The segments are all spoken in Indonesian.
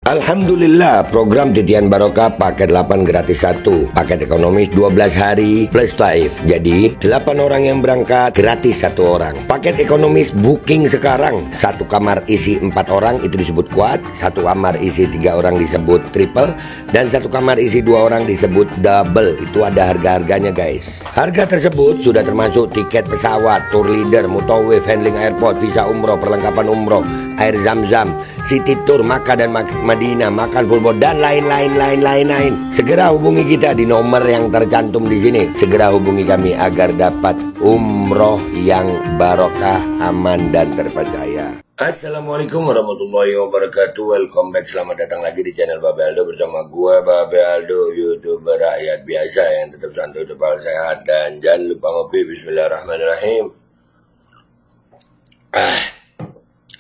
Alhamdulillah, program Titian Barokah paket 8 gratis 1, paket ekonomis 12 hari plus taif. Jadi 8 orang yang berangkat gratis 1 orang. Paket ekonomis booking sekarang, 1 kamar isi 4 orang itu disebut quad, 1 kamar isi 3 orang disebut triple, dan 1 kamar isi 2 orang disebut double. Itu ada harga-harganya guys. Harga tersebut sudah termasuk tiket pesawat, tour leader, mutawif, handling airport, visa umroh, perlengkapan umroh, air zam-zam, city tour, Makkah dan Madinah, makan full board, dan lain-lain. Segera hubungi kita di nomor yang tercantum di sini. Segera hubungi kami agar dapat umroh yang barokah, aman dan terpercaya. Assalamualaikum warahmatullahi wabarakatuh. Welcome back, selamat datang lagi di channel Babe Aldo bersama gue Babe Aldo, YouTuber rakyat biasa yang tetap santai, tetap sehat, dan jangan lupa ngopi. Bismillahirrahmanirrahim.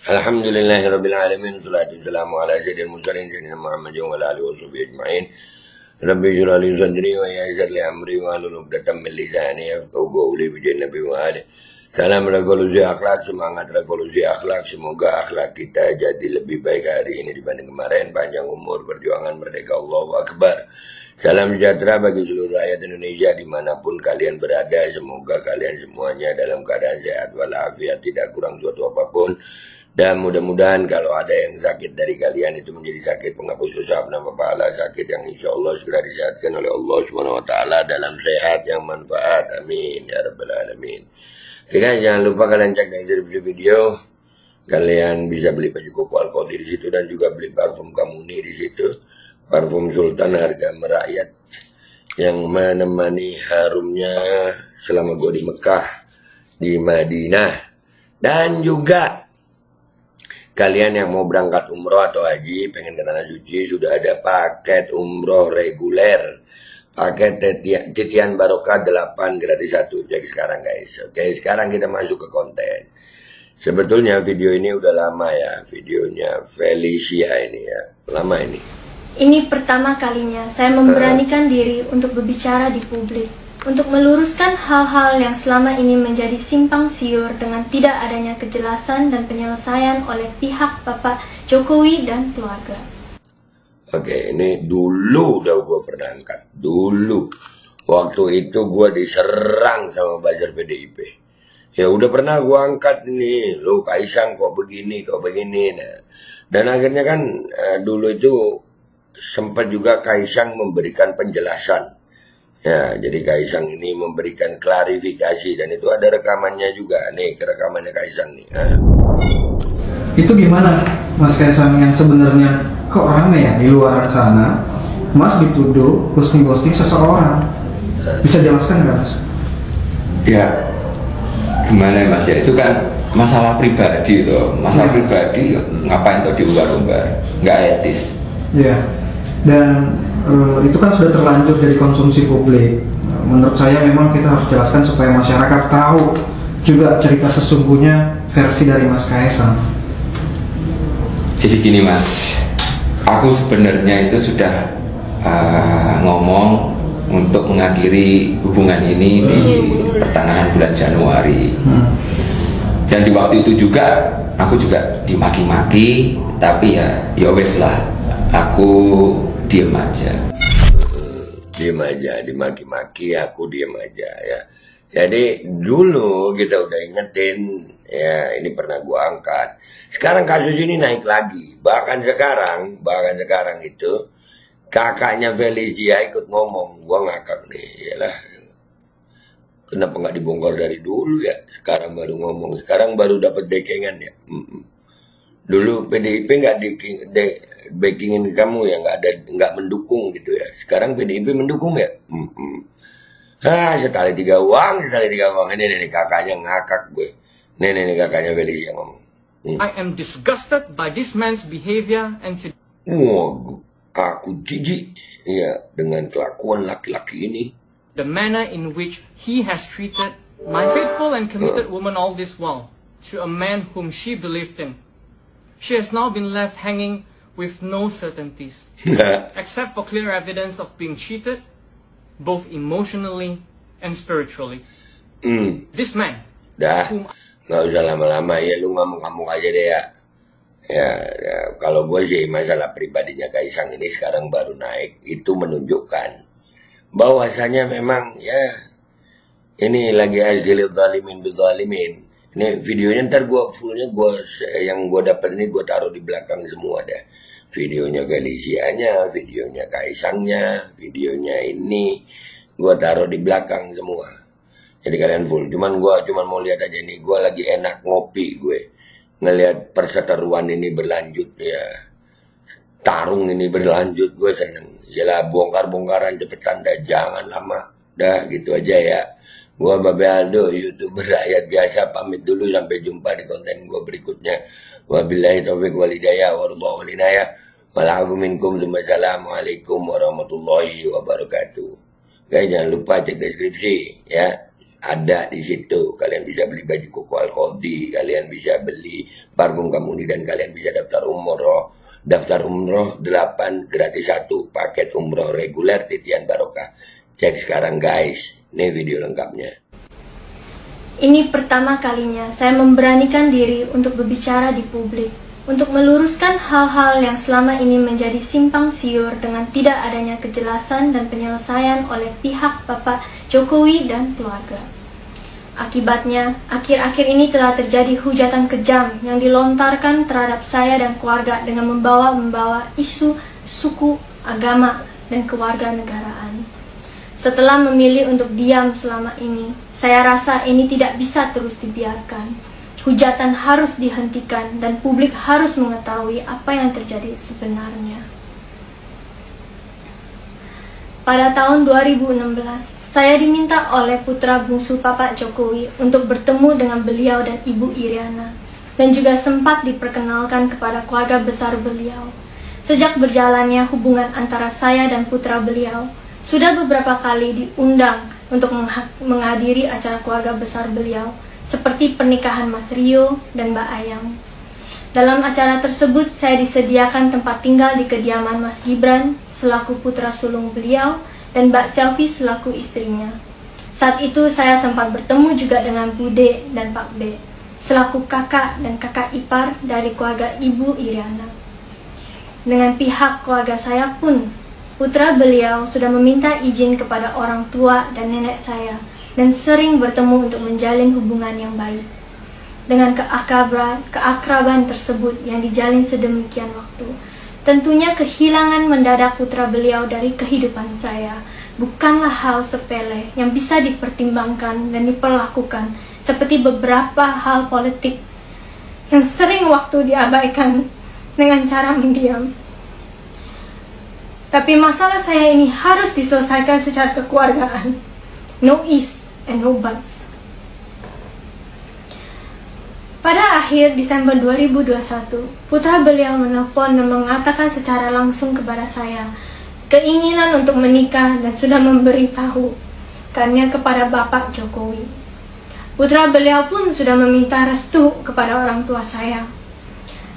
Alhamdulillahirrabbilalamin. Salatu wassalamu ala sayyidil mursalin sayyidina Muhammadin wa ala alihi washabihi ajma'in. Rabbi shrah li sadri wa yassir li amri wa hlul 'uqdatam min lisani yafqahu qawli bi nabi wa alihi. Salam revolusi akhlak, semangat revolusi akhlak. Semoga akhlak kita jadi lebih baik hari ini dibanding kemarin. Panjang umur, perjuangan merdeka, Allahu Akbar. Salam sejahtera bagi seluruh rakyat Indonesia dimanapun kalian berada. Semoga kalian semuanya dalam keadaan sehat walafiat, tidak kurang suatu apapun. Dan mudah-mudahan kalau ada yang sakit dari kalian itu menjadi sakit penghapus dosa, penambah pahala, sakit yang insya Allah segera disehatkan oleh Allah SWT dalam sehat yang manfaat. Amin ya rabbal alamin. Oke guys, jangan lupa kalian cek dari deskripsi video. Kalian bisa beli baju koko alkoti di situ dan juga beli parfum Kamuni di situ. Parfum Sultan harga merakyat yang menemani harumnya selama gue di Mekah, di Madinah. Dan juga kalian yang mau berangkat umroh atau haji, pengen ke tanah suci, sudah ada paket umroh reguler, paket Titian Barokah 8 gratis 1. Jadi sekarang guys, oke, sekarang kita masuk ke konten. Sebetulnya video ini udah lama ya, videonya Felicia ini ya, lama ini. Ini pertama kalinya saya memberanikan diri untuk berbicara di publik, untuk meluruskan hal-hal yang selama ini menjadi simpang siur dengan tidak adanya kejelasan dan penyelesaian oleh pihak Bapak Jokowi dan keluarga. Oke, ini dulu udah gue pernah angkat. Dulu, waktu itu gue diserang sama buzzer PDIP. Ya udah pernah gue angkat nih, lo Kaisang kok begini. Nah, dan akhirnya kan dulu itu sempat juga Kaisang memberikan penjelasan. Ya, jadi Kaisang ini memberikan klarifikasi dan itu ada rekamannya juga. Nih, rekamannya Kaisang nih. Itu gimana Mas Kaisang yang sebenarnya kok rame ya di luar sana? Mas dituduh ghosting seseorang. Bisa jelaskan nggak Mas? Ya, gimana Mas ya? Itu kan masalah pribadi itu. Masalah pribadi ngapain tuh diumbar-umbar? Nggak etis. Ya. Dan itu kan sudah terlanjur dari konsumsi publik. Menurut saya memang kita harus jelaskan supaya masyarakat tahu juga cerita sesungguhnya versi dari Mas Kaisang. Jadi gini Mas, aku sebenarnya itu sudah ngomong untuk mengakhiri hubungan ini di pertengahan bulan Januari. Dan di waktu itu juga aku juga dimaki-maki, tapi ya wes lah, aku diem aja, dimaki-maki, aku diem aja ya. Jadi dulu kita udah ingetin ya, ini pernah gua angkat. Sekarang kasus ini naik lagi. Bahkan sekarang itu kakaknya Felicia ikut ngomong. Gua ngakak nih, yalah. Kenapa nggak dibongkar dari dulu ya? Sekarang baru ngomong, sekarang baru dapat dekengan ya. Dulu PDIP nggak backingin kamu ya, nggak mendukung gitu ya. Sekarang PDIP mendukung ya. Sekali tiga uang. Ini kakaknya ngakak gue. Nih kakaknya Felicia ngomong. I am disgusted by this man's behavior and aku jijik ya dengan kelakuan laki-laki ini. the manner in which he has treated my faithful and committed woman all this while to a man whom she believed in. She has now been left hanging with no certainties, except for clear evidence of being cheated, both emotionally and spiritually. This man, Dah, nggak usah lama-lama ya, lu ngomong-ngomong aja deh ya. Kalau gue sih masalah pribadinya Kaisang ini sekarang baru naik, itu menunjukkan bahwasanya memang ini lagi azilil zalimin bizalimin. Ini videonya ntar gue fullnya yang gue dapat ini gue taruh di belakang semua dah. Videonya Galisianya, videonya Kaisangnya, videonya ini gue taruh di belakang semua. Jadi kalian full. Cuman mau lihat aja nih, gue lagi enak ngopi gue. Ngelihat perseteruan ini berlanjut ya. Tarung ini berlanjut, gue seneng. Yalah bongkar-bongkaran cepetan dah, jangan lama. Dah gitu aja ya. Gua Babe Aldo, YouTuber rakyat biasa, pamit dulu, sampai jumpa di konten gua berikutnya. Wabillahi taufiq wal hidayah warahmatullahi wabarakatuh. Walafu minkum, wassalamualaikum warahmatullahi wabarakatuh. Guys, jangan lupa cek deskripsi ya. Ada di situ. Kalian bisa beli baju koko Al-Qadi, kalian bisa beli parfum Kamuni, dan kalian bisa daftar umroh. Daftar umroh 8 gratis 1, paket umroh reguler titian barokah. Cek sekarang guys. Ini video lengkapnya. Ini pertama kalinya saya memberanikan diri untuk berbicara di publik, untuk meluruskan hal-hal yang selama ini menjadi simpang siur dengan tidak adanya kejelasan dan penyelesaian oleh pihak Bapak Jokowi dan keluarga. Akibatnya, akhir-akhir ini telah terjadi hujatan kejam yang dilontarkan terhadap saya dan keluarga dengan membawa isu suku, agama, dan kewarganegaraan. Setelah memilih untuk diam selama ini, saya rasa ini tidak bisa terus dibiarkan. Hujatan harus dihentikan dan publik harus mengetahui apa yang terjadi sebenarnya. Pada tahun 2016, saya diminta oleh putra bungsu Bapak Jokowi untuk bertemu dengan beliau dan Ibu Iriana, dan juga sempat diperkenalkan kepada keluarga besar beliau. Sejak berjalannya hubungan antara saya dan putra beliau, sudah beberapa kali diundang untuk menghadiri acara keluarga besar beliau, seperti pernikahan Mas Rio dan Mbak Ayang. Dalam acara tersebut, saya disediakan tempat tinggal di kediaman Mas Gibran selaku putra sulung beliau, dan Mbak Selvi selaku istrinya. Saat itu saya sempat bertemu juga dengan Bude dan Pak B, selaku kakak dan kakak ipar dari keluarga Ibu Iriana. Dengan pihak keluarga saya pun, putra beliau sudah meminta izin kepada orang tua dan nenek saya, dan sering bertemu untuk menjalin hubungan yang baik. Dengan keakraban tersebut yang dijalin sedemikian waktu, tentunya kehilangan mendadak putra beliau dari kehidupan saya bukanlah hal sepele yang bisa dipertimbangkan dan diperlakukan seperti beberapa hal politik yang sering waktu diabaikan dengan cara mendiam. Tapi masalah saya ini harus diselesaikan secara kekeluargaan. No ifs and no buts. Pada akhir Desember 2021, putra beliau menelpon dan mengatakan secara langsung kepada saya keinginan untuk menikah dan sudah memberitahukannya kepada Bapak Jokowi. Putra beliau pun sudah meminta restu kepada orang tua saya.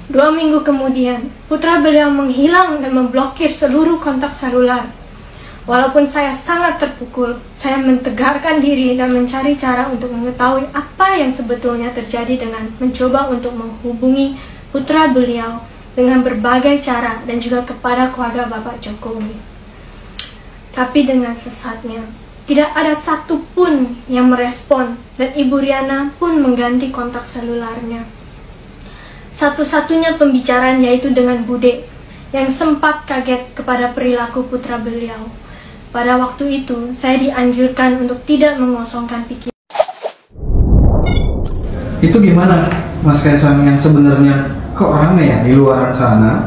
2 minggu kemudian, putra beliau menghilang dan memblokir seluruh kontak selular. Walaupun saya sangat terpukul, saya mentegarkan diri dan mencari cara untuk mengetahui apa yang sebetulnya terjadi dengan mencoba untuk menghubungi putra beliau dengan berbagai cara dan juga kepada keluarga Bapak Jokowi. Tapi dengan sesatnya, tidak ada satupun yang merespon dan Ibu Riana pun mengganti kontak selularnya. Satu-satunya pembicaraan yaitu dengan Bude yang sempat kaget kepada perilaku putra beliau. Pada waktu itu, saya dianjurkan untuk tidak mengosongkan pikiran. Itu gimana, Mas Kaisang, yang sebenarnya kok rame ya di luar sana,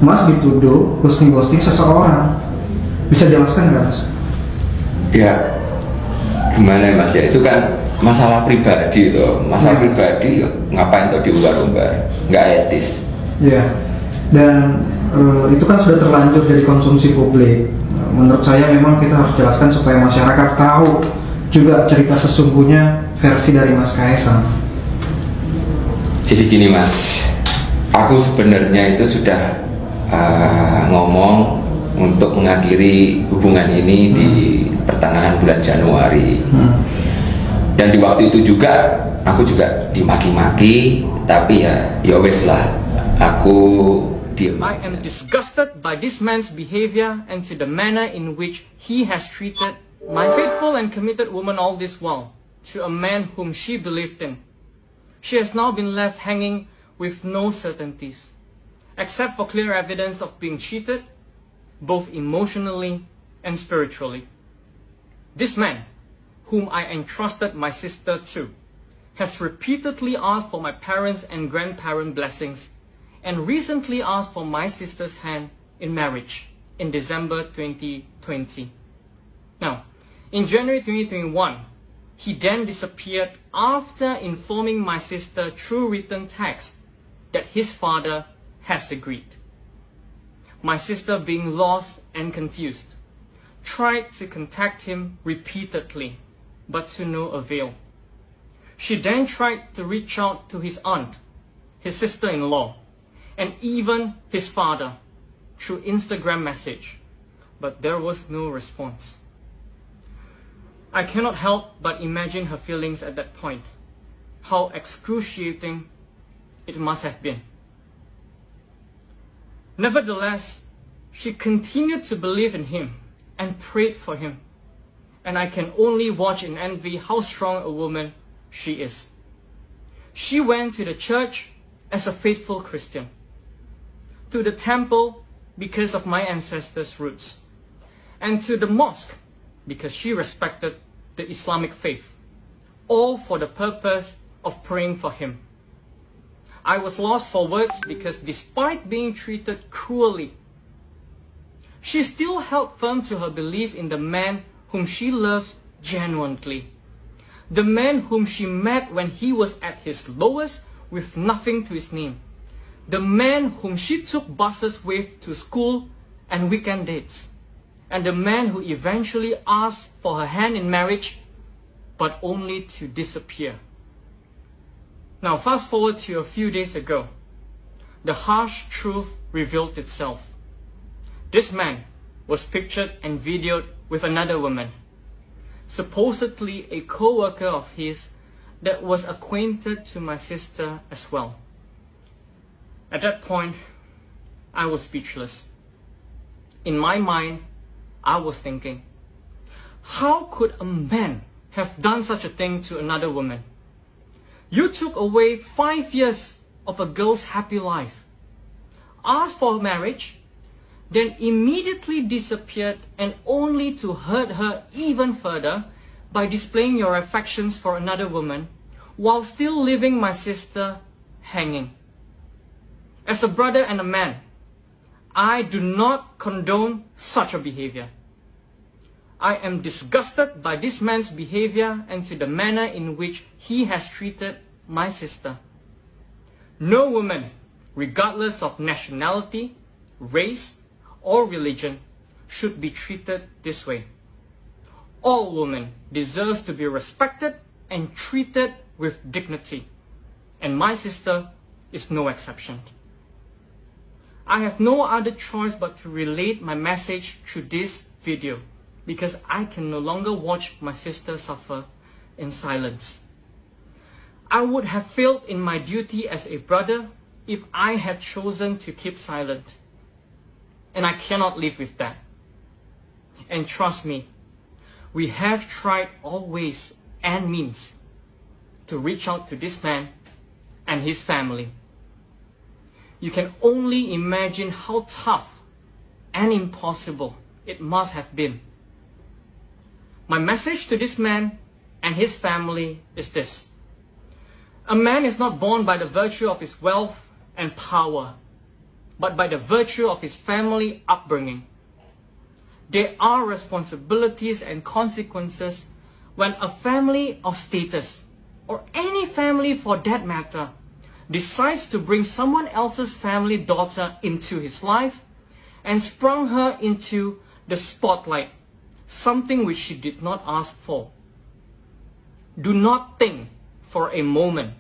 Mas dituduh ghosting seseorang. Bisa jelaskan nggak, Mas? Ya, gimana Mas ya, itu kan masalah pribadi itu. Masalah pribadi ngapain tuh diumbar-umbar, nggak etis. Ya, dan itu kan sudah terlanjur jadi konsumsi publik. Menurut saya memang kita harus jelaskan supaya masyarakat tahu juga cerita sesungguhnya versi dari Mas Kaisang. Jadi gini Mas, aku sebenarnya itu sudah ngomong untuk mengakhiri hubungan ini di pertengahan bulan Januari. Dan di waktu itu juga aku juga dimaki-maki, tapi ya wes lah, aku Aku diam. I am disgusted by this man's behavior and to the manner in which he has treated my faithful and committed woman all this while, to a man whom she believed in. She has now been left hanging with no certainties, except for clear evidence of being cheated, both emotionally and spiritually. This man, whom I entrusted my sister to, has repeatedly asked for my parents' and grandparent blessings, and recently asked for my sister's hand in marriage in December 2020. Now, in January 2021, he then disappeared after informing my sister through written text that his father has agreed. My sister, being lost and confused, tried to contact him repeatedly, but to no avail. She then tried to reach out to his aunt, his sister-in-law, and even his father through Instagram message, but there was no response. I cannot help but imagine her feelings at that point, how excruciating it must have been. Nevertheless, she continued to believe in him and prayed for him, and I can only watch in envy how strong a woman she is. She went to the church as a faithful Christian, to the temple because of my ancestors' roots, and to the mosque because she respected the Islamic faith, all for the purpose of praying for him. I was lost for words because despite being treated cruelly, she still held firm to her belief in the man whom she loves genuinely. The man whom she met when he was at his lowest with nothing to his name. The man whom she took buses with to school and weekend dates. And the man who eventually asked for her hand in marriage, but only to disappear. Now fast forward to a few days ago. The harsh truth revealed itself. This man was pictured and videoed with another woman, supposedly a co-worker of his that was acquainted to my sister as well. At that point, I was speechless. In my mind, I was thinking, how could a man have done such a thing to another woman? You took away 5 years of a girl's happy life, asked for marriage, then immediately disappeared, and only to hurt her even further by displaying your affections for another woman while still leaving my sister hanging. As a brother and a man, I do not condone such a behavior. I am disgusted by this man's behavior and to the manner in which he has treated my sister. No woman, regardless of nationality, race, or religion, should be treated this way. All women deserve to be respected and treated with dignity, and my sister is no exception. I have no other choice but to relate my message through this video, because I can no longer watch my sister suffer in silence. I would have failed in my duty as a brother if I had chosen to keep silent. And I cannot live with that. And trust me, we have tried all ways and means to reach out to this man and his family. You can only imagine how tough and impossible it must have been. My message to this man and his family is this. A man is not born by the virtue of his wealth and power, but by the virtue of his family upbringing. There are responsibilities and consequences when a family of status, or any family for that matter, decides to bring someone else's family daughter into his life and sprung her into the spotlight, something which she did not ask for. Do not think for a moment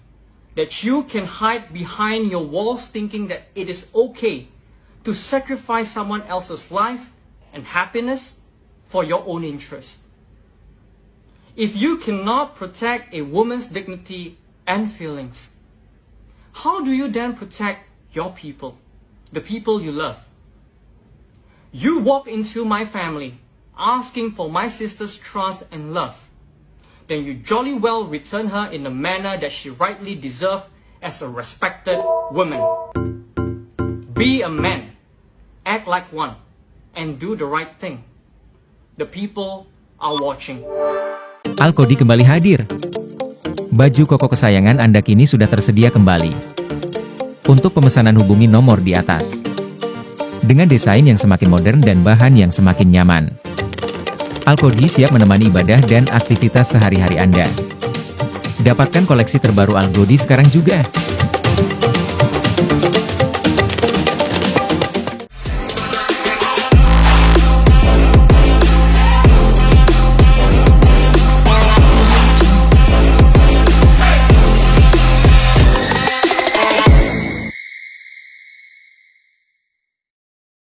that you can hide behind your walls thinking that it is okay to sacrifice someone else's life and happiness for your own interest. If you cannot protect a woman's dignity and feelings, how do you then protect your people, the people you love. You walk into my family asking for my sister's trust and love. Then you jolly well return her in the manner that she rightly deserves as a respected woman. Be a man, act like one, and do the right thing. The people are watching. Al-Kodi kembali hadir. Baju koko kesayangan Anda kini sudah tersedia kembali. Untuk pemesanan hubungi nomor di atas. Dengan desain yang semakin modern dan bahan yang semakin nyaman. Al-Kodi siap menemani ibadah dan aktivitas sehari-hari Anda. Dapatkan koleksi terbaru Al-Kodi sekarang juga.